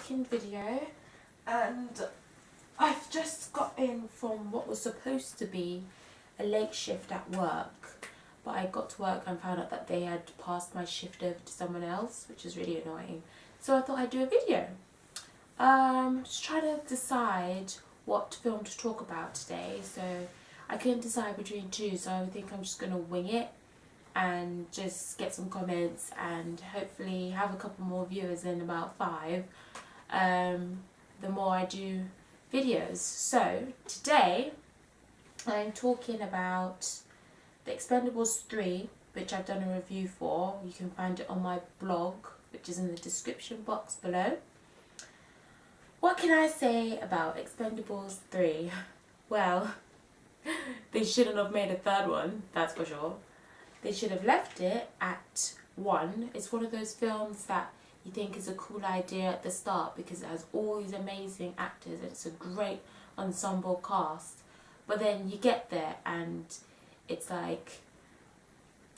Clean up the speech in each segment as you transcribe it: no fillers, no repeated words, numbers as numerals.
second video, and I've just got in from what was supposed to be a late shift at work, but I got to work and found out that they had passed my shift over to someone else, which is really annoying. So I thought I'd do a video. Just trying to decide what film to talk about today. So I couldn't decide between two, so I think I'm just going to wing it and just get some comments and hopefully have a couple more viewers in about 5 the more I do videos. So today I'm talking about the Expendables 3, which I've done a review for. You can find it on my blog, which is in the description box below. What can I say about Expendables 3? Well, they shouldn't have made a third one, that's for sure. They should have left it at 1. It's one of those films that you think is a cool idea at the start because it has all these amazing actors and it's a great ensemble cast. But then you get there and it's like,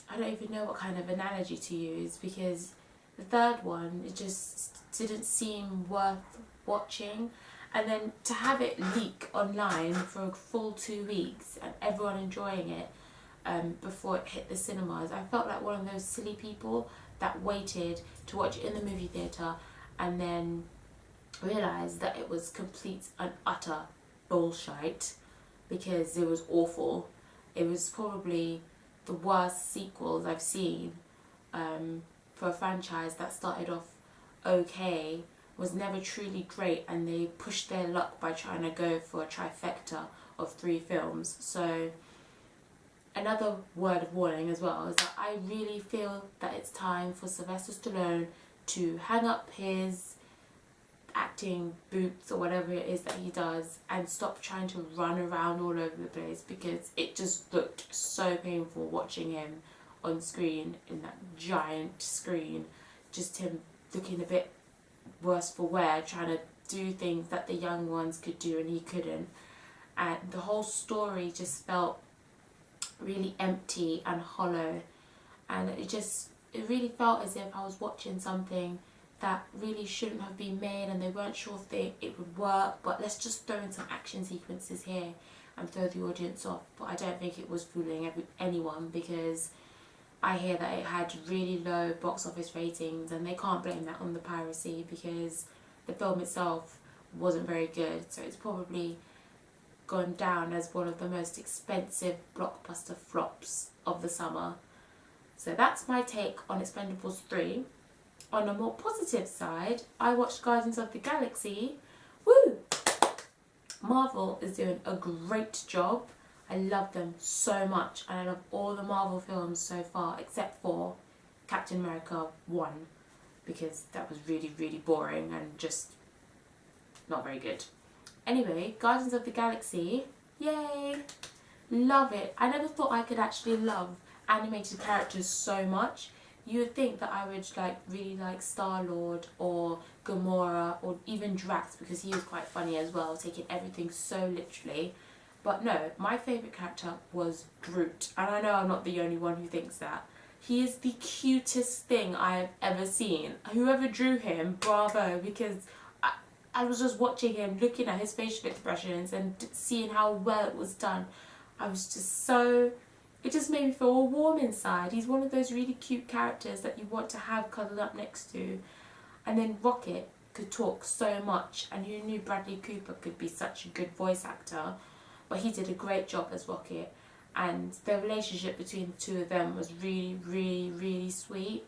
I don't even know what kind of analogy to use, because the third one, it just didn't seem worth watching. And then to have it leak online for a full 2 weeks and everyone enjoying it before it hit the cinemas, I felt like one of those silly people that waited to watch it in the movie theatre and then realised that it was complete and utter bullshit because it was awful. It was probably the worst sequels I've seen for a franchise that started off okay, was never truly great, and they pushed their luck by trying to go for a trifecta of 3 films. So another word of warning as well is that I really feel that it's time for Sylvester Stallone to hang up his acting boots or whatever it is that he does and stop trying to run around all over the place, because it just looked so painful watching him on screen in that giant screen, just him looking a bit worse for wear, trying to do things that the young ones could do and he couldn't. And the whole story just felt really empty and hollow, and it really felt as if I was watching something that really shouldn't have been made, and they weren't sure if it would work, but let's just throw in some action sequences here and throw the audience off. But I don't think it was fooling anyone, because I hear that it had really low box office ratings, and they can't blame that on the piracy because the film itself wasn't very good. So it's probably gone down as one of the most expensive blockbuster flops of the summer. So that's my take on Expendables 3. On a more positive side, I watched Guardians of the Galaxy. Woo! Marvel is doing a great job. I love them so much, and I love all the Marvel films so far except for Captain America 1, because that was really, really boring and just not very good. Anyway, Guardians of the Galaxy, yay! Love it. I never thought I could actually love animated characters so much. You would think that I would really like Star-Lord or Gamora or even Drax, because he was quite funny as well, taking everything so literally. But no, my favourite character was Groot, and I know I'm not the only one who thinks that. He is the cutest thing I have ever seen. Whoever drew him, bravo, because I was just watching him, looking at his facial expressions and seeing how well it was done. I was just so... It just made me feel all warm inside. He's one of those really cute characters that you want to have cuddled up next to. And then Rocket could talk so much, and you knew Bradley Cooper could be such a good voice actor, but he did a great job as Rocket, and the relationship between the two of them was really, really, really sweet.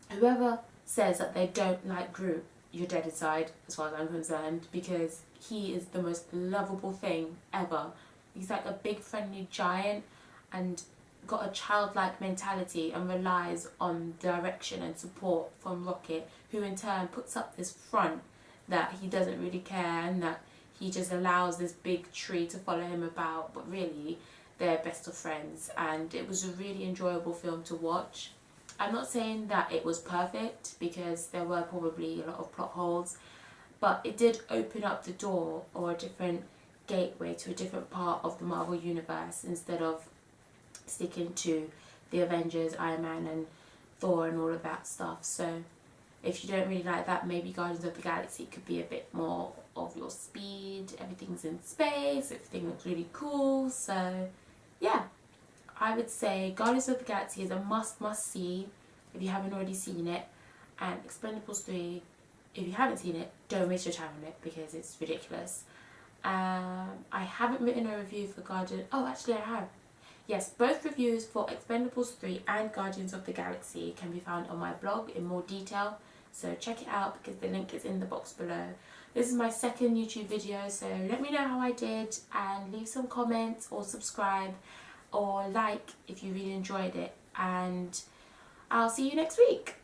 Whoever says that they don't like Groot, you're dead inside as far as I'm concerned, because he is the most lovable thing ever. He's like a big friendly giant and got a childlike mentality and relies on direction and support from Rocket, who in turn puts up this front that he doesn't really care and that he just allows this big tree to follow him about, but really they're best of friends. And it was a really enjoyable film to watch. I'm not saying that it was perfect, because there were probably a lot of plot holes, but it did open up the door, or a different gateway to a different part of the Marvel universe, instead of sticking to the Avengers, Iron Man and Thor and all of that stuff. So If you don't really like that, maybe Guardians of the Galaxy could be a bit more of your speed. Everything's in space, everything looks really cool. So yeah, I would say Guardians of the Galaxy is a must see if you haven't already seen it. And Expendables 3, if you haven't seen it, don't waste your time on it because it's ridiculous. I haven't written a review for Guardian. Oh, actually I have. Yes, both reviews for Expendables 3 and Guardians of the Galaxy can be found on my blog in more detail. So check it out because the link is in the box below. This is my second YouTube video, so let me know how I did and leave some comments or subscribe or like if you really enjoyed it. And I'll see you next week.